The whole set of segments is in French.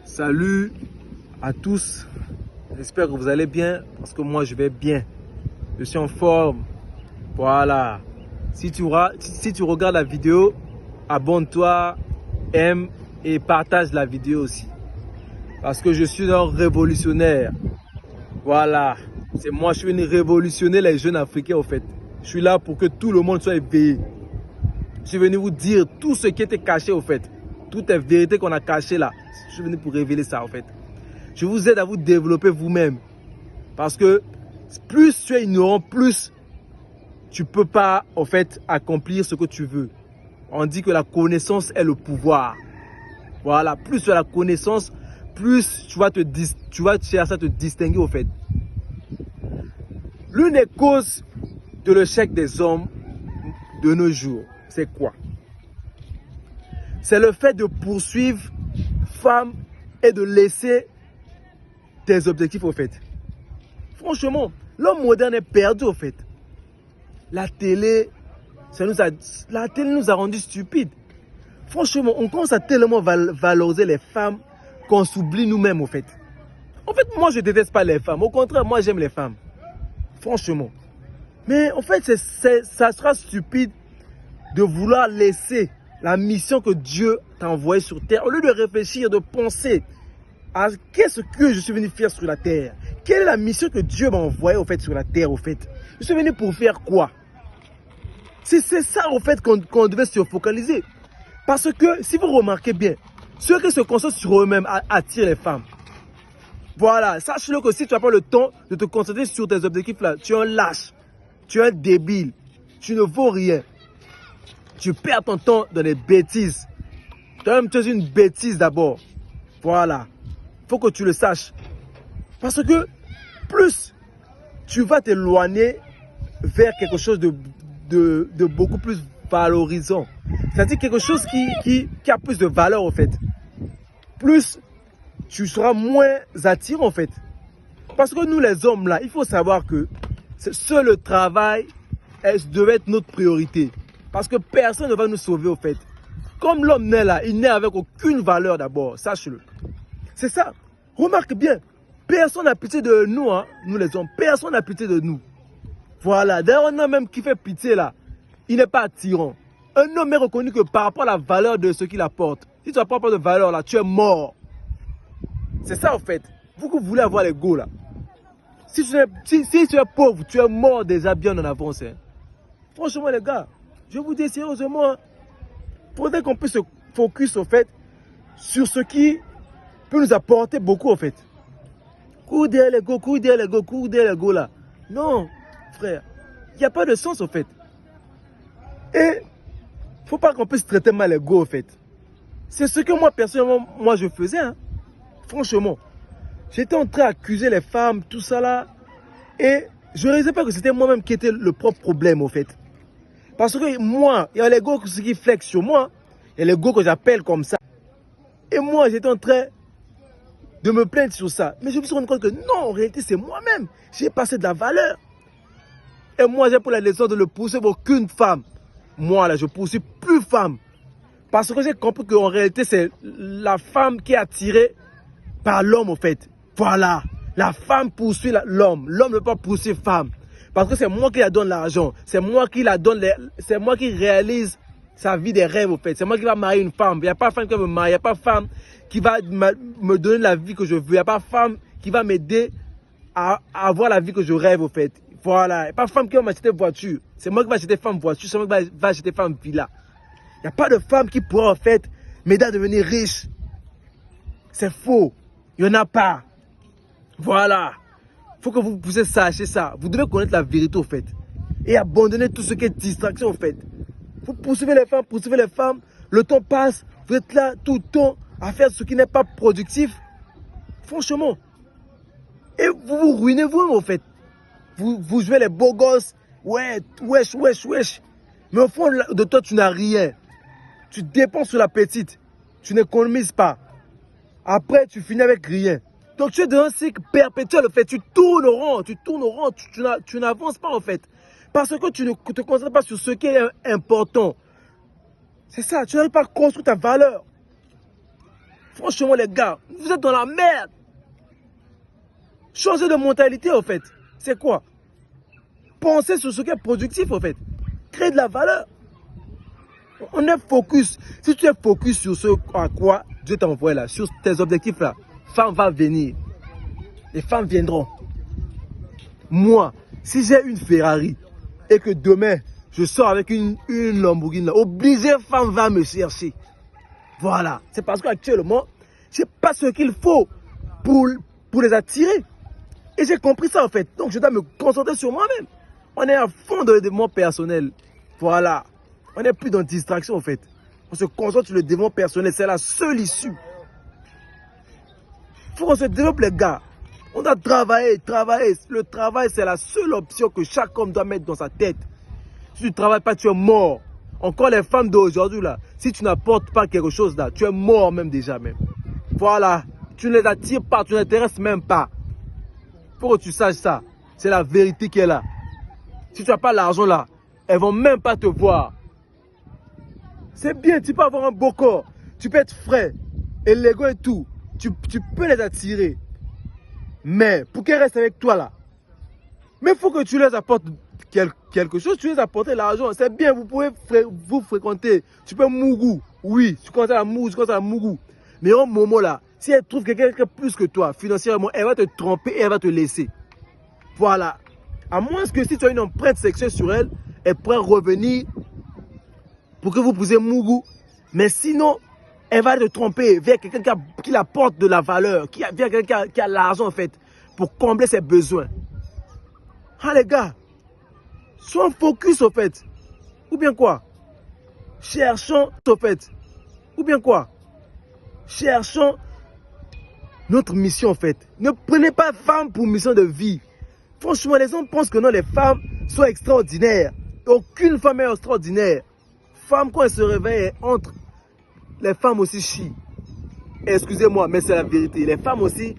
Salut à tous, j'espère que vous allez bien parce que moi je vais bien, je suis en forme, voilà. Si tu regardes la vidéo, abonne-toi, aime et partage la vidéo aussi parce que je suis un révolutionnaire, voilà. C'est moi, je suis venu révolutionner les jeunes africains en fait. Je suis là pour que tout le monde soit éveillé. Je suis venu vous dire tout ce qui était caché au fait. Toutes les vérités qu'on a cachées là. Je suis venu pour révéler ça en fait. Je vous aide à vous développer vous-même. Parce que plus tu es ignorant, plus tu ne peux pas en fait accomplir ce que tu veux. On dit que la connaissance est le pouvoir. Voilà, plus tu as la connaissance, plus tu vas chercher à te distinguer au fait. L'une des causes de l'échec des hommes de nos jours, c'est quoi? C'est le fait de poursuivre femmes et de laisser tes objectifs au fait. Franchement, l'homme moderne est perdu au fait. La télé nous a rendus stupides. Franchement, on commence à tellement valoriser les femmes qu'on s'oublie nous-mêmes au fait. En fait, moi je ne déteste pas les femmes. Au contraire, moi j'aime les femmes. Franchement. Mais en fait, ça sera stupide de vouloir laisser la mission que Dieu t'a envoyée sur terre. Au lieu de réfléchir, de penser à qu'est-ce que je suis venu faire sur la terre. Quelle est la mission que Dieu m'a envoyée au fait sur la terre au fait. Je suis venu pour faire quoi? C'est ça au fait qu'on devait se focaliser. Parce que si vous remarquez bien, ceux qui se concentrent sur eux-mêmes attirent les femmes. Voilà, sache-le que si tu n'as pas le temps de te concentrer sur tes objectifs là, tu es un lâche, tu es un débile, tu ne vaux rien. Tu perds ton temps dans des bêtises. Toi-même, tu es une bêtise d'abord. Voilà. Il faut que tu le saches. Parce que plus tu vas t'éloigner vers quelque chose de beaucoup plus valorisant. C'est-à-dire quelque chose qui a plus de valeur en fait. Plus tu seras moins attirant en fait. Parce que nous les hommes là, il faut savoir que seul le travail devait être notre priorité. Parce que personne ne va nous sauver au fait. Comme l'homme naît là, il naît avec aucune valeur d'abord, sache-le. C'est ça. Remarque bien, personne n'a pitié de nous, hein, nous les hommes. Personne n'a pitié de nous. Voilà. D'ailleurs, un homme même qui fait pitié là, il n'est pas attirant. Un homme est reconnu que par rapport à la valeur de ce qu'il apporte. Si tu n'as pas de valeur là, tu es mort. C'est ça en fait. Vous que vous voulez avoir l'ego là. Si tu es pauvre, tu es mort déjà bien en avance. Hein. Franchement les gars, je vous dis sérieusement, il faudrait qu'on puisse se focus au fait sur ce qui peut nous apporter beaucoup en fait. Cours derrière l'ego là. Non, frère, il n'y a pas de sens en fait. Et il ne faut pas qu'on puisse traiter mal l'ego en fait. C'est ce que moi personnellement, je faisais. Hein. Franchement, j'étais en train d'accuser les femmes, tout ça là. Et je ne réalisais pas que c'était moi-même qui était le propre problème en fait. Parce que moi, il y a l'ego qui flex sur moi. Il y a l'ego que j'appelle comme ça. Et moi, j'étais en train de me plaindre sur ça. Mais je me suis rendu compte que non, en réalité, c'est moi-même. J'ai passé de la valeur. Et moi, j'ai pris la leçon de ne poursuivre aucune femme. Moi, là, je ne poursuis plus femme. Parce que j'ai compris qu'en réalité, c'est la femme qui est attirée par l'homme, en fait. Voilà. La femme poursuit l'homme. L'homme ne peut pas poursuivre femme. Parce que c'est moi qui la donne l'argent. C'est moi qui la donne, c'est moi qui réalise sa vie des rêves, en fait. C'est moi qui va marier une femme. Il n'y a pas de femme qui va me marier. Il n'y a pas de femme qui va me donner la vie que je veux. Il n'y a pas de femme qui va m'aider à avoir la vie que je rêve, en fait. Voilà. Il n'y a pas de femme qui va m'acheter une voiture. C'est moi qui vais acheter femme voiture. C'est moi qui va acheter femme villa. Il n'y a pas de femme qui pourra, en fait, m'aider à devenir riche. C'est faux. Il n'y en a pas. Voilà. Il faut que vous puissiez sacher ça. Vous devez connaître la vérité, en fait. Et abandonner tout ce qui est distraction, en fait. Vous poursuivez les femmes. Le temps passe. Vous êtes là tout le temps à faire ce qui n'est pas productif. Franchement. Et vous vous ruinez vous-même, en fait. Vous jouez les beaux gosses. Ouais, wesh. Mais au fond de toi, tu n'as rien. Tu dépenses sur la petite. Tu n'économises pas. Après, tu finis avec rien. Donc, tu es dans un cycle perpétuel, en fait. Tu tournes au rond. Tu n'avances pas, en fait. Parce que tu ne te concentres pas sur ce qui est important. C'est ça. Tu n'arrives pas à construire ta valeur. Franchement, les gars, vous êtes dans la merde. Changez de mentalité, en fait. C'est quoi? Pensez sur ce qui est productif, en fait. Créer de la valeur. On est focus. Si tu es focus sur ce à quoi Dieu t'a envoyé là, sur tes objectifs là, femmes vont venir. Les femmes viendront. Moi, si j'ai une Ferrari et que demain, je sors avec une Lamborghini là, obligé, femme va me chercher. Voilà. C'est parce qu'actuellement, je n'ai pas ce qu'il faut pour les attirer. Et j'ai compris ça en fait. Donc je dois me concentrer sur moi-même. On est à fond dans le développement personnel. Voilà. On n'est plus dans distraction en fait. On se concentre sur le développement personnel. C'est la seule issue. Il faut qu'on se développe les gars. On doit travailler. Le travail c'est la seule option que chaque homme doit mettre dans sa tête. Si tu ne travailles pas, tu es mort. Encore les femmes d'aujourd'hui là. Si tu n'apportes pas quelque chose là, tu es mort même déjà même. Voilà. Tu ne les attires pas, tu ne t'intéresses même pas. Il faut que tu saches ça. C'est la vérité qui est là. Si tu n'as pas l'argent là, elles ne vont même pas te voir. C'est bien, tu peux avoir un beau corps. Tu peux être frais, élégant et tout. Tu peux les attirer. Mais pour qu'elles restent avec toi là, mais il faut que tu les apportes quelque chose. Tu les apportes l'argent. C'est bien, vous pouvez vous fréquenter. Tu peux mougou. Oui, tu commences à la mougou, tu commences à la mougou. Mais au moment là, si elle trouve quelqu'un plus que toi, financièrement, elle va te tromper et elle va te laisser. Voilà. À moins que si tu as une empreinte sexuelle sur elle, elle pourrait revenir pour que vous puissiez mougou. Mais sinon, elle va te tromper vers quelqu'un qui apporte de la valeur, vers quelqu'un qui a l'argent en fait, pour combler ses besoins. Ah les gars, sois focus au fait. Ou bien quoi? Cherchons au fait. Ou bien quoi? Cherchons notre mission en fait. Ne prenez pas femme pour mission de vie. Franchement, les hommes pensent que non, les femmes sont extraordinaires. Aucune femme est extraordinaire. Femme, quand elle se réveille, entre. Les femmes aussi chient. Excusez-moi, mais c'est la vérité. Les femmes aussi,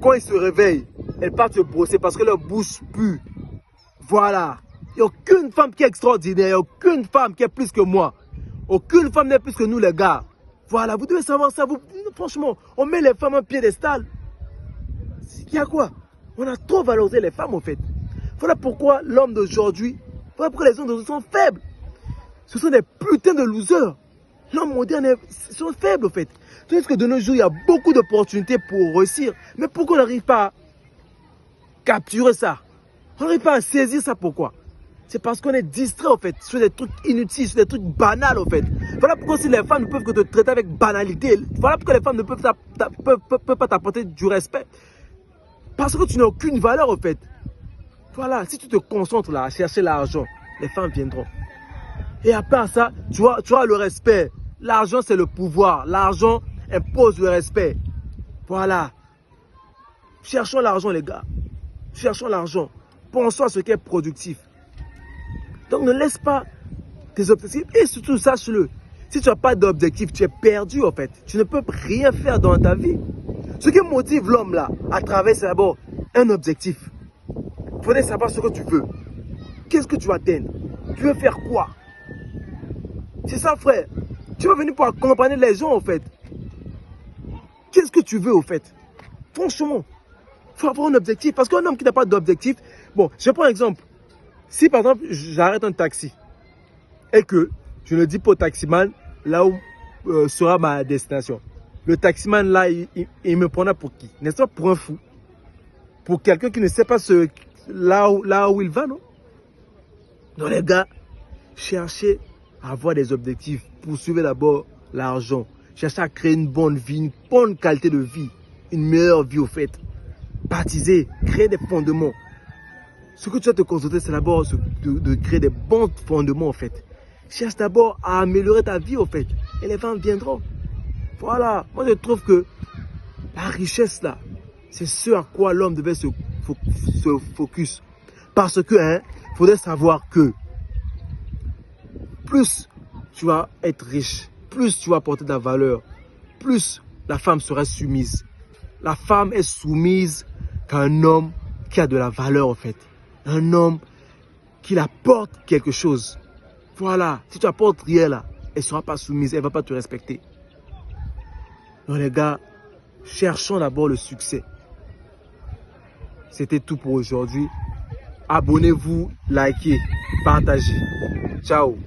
quand elles se réveillent, elles partent se brosser parce que leur bouche pue. Voilà. Il n'y a aucune femme qui est extraordinaire. Il n'y a aucune femme qui est plus que moi. Aucune femme n'est plus que nous, les gars. Voilà, vous devez savoir ça. Franchement, on met les femmes en piédestal. Il y a quoi? On a trop valorisé les femmes, en fait. Voilà pourquoi l'homme d'aujourd'hui, voilà pourquoi les hommes d'aujourd'hui sont faibles. Ce sont des putains de losers. L'homme moderne, ils sont faibles, en fait. Tandis que de nos jours, il y a beaucoup d'opportunités pour réussir. Mais pourquoi on n'arrive pas à capturer ça? On n'arrive pas à saisir ça, pourquoi? C'est parce qu'on est distrait, en fait, sur des trucs inutiles, sur des trucs banals, en fait. Voilà pourquoi si les femmes ne peuvent que te traiter avec banalité. Voilà pourquoi les femmes ne peuvent pas t'apporter du respect. Parce que tu n'as aucune valeur, en fait. Voilà, si tu te concentres là à chercher l'argent, les femmes viendront. Et à part ça, tu auras le respect. L'argent, c'est le pouvoir. L'argent impose le respect. Voilà. Cherchons l'argent, les gars. Cherchons l'argent. Pensons à ce qui est productif. Donc, ne laisse pas tes objectifs. Et surtout, sache-le. Si tu n'as pas d'objectif, tu es perdu, en fait. Tu ne peux rien faire dans ta vie. Ce qui motive l'homme, là, à travers, c'est d'abord un objectif. Il faudrait savoir ce que tu veux. Qu'est-ce que tu vas atteindre? Tu veux faire quoi? C'est ça, frère. Tu vas venir pour accompagner les gens, en fait. Qu'est-ce que tu veux, en fait? Franchement, il faut avoir un objectif. Parce qu'un homme qui n'a pas d'objectif... Bon, je prends un exemple. Si, par exemple, j'arrête un taxi et que je ne dis pas au taximan là où sera ma destination. Le taximan, là, il me prendra pour qui? N'est-ce pas pour un fou? Pour quelqu'un qui ne sait pas là où il va, non? Donc, les gars, cherchez à avoir des objectifs. Poursuivez d'abord l'argent. Cherchez à créer une bonne vie, une bonne qualité de vie. Une meilleure vie, au fait. Baptiser, créer des fondements. Ce que tu dois te concentrer, c'est d'abord de créer des bons fondements, en fait. Cherche d'abord à améliorer ta vie, en fait. Et les femmes viendront. Voilà. Moi, je trouve que la richesse, là, c'est ce à quoi l'homme devait se focus. Parce que, il faudrait savoir que plus tu vas être riche, plus tu vas apporter de la valeur, plus la femme sera soumise. La femme est soumise qu'à un homme qui a de la valeur, en fait. Un homme qui apporte quelque chose. Voilà. Si tu apportes rien là, elle ne sera pas soumise, elle ne va pas te respecter. Donc les gars, cherchons d'abord le succès. C'était tout pour aujourd'hui. Abonnez-vous, likez, partagez. Ciao.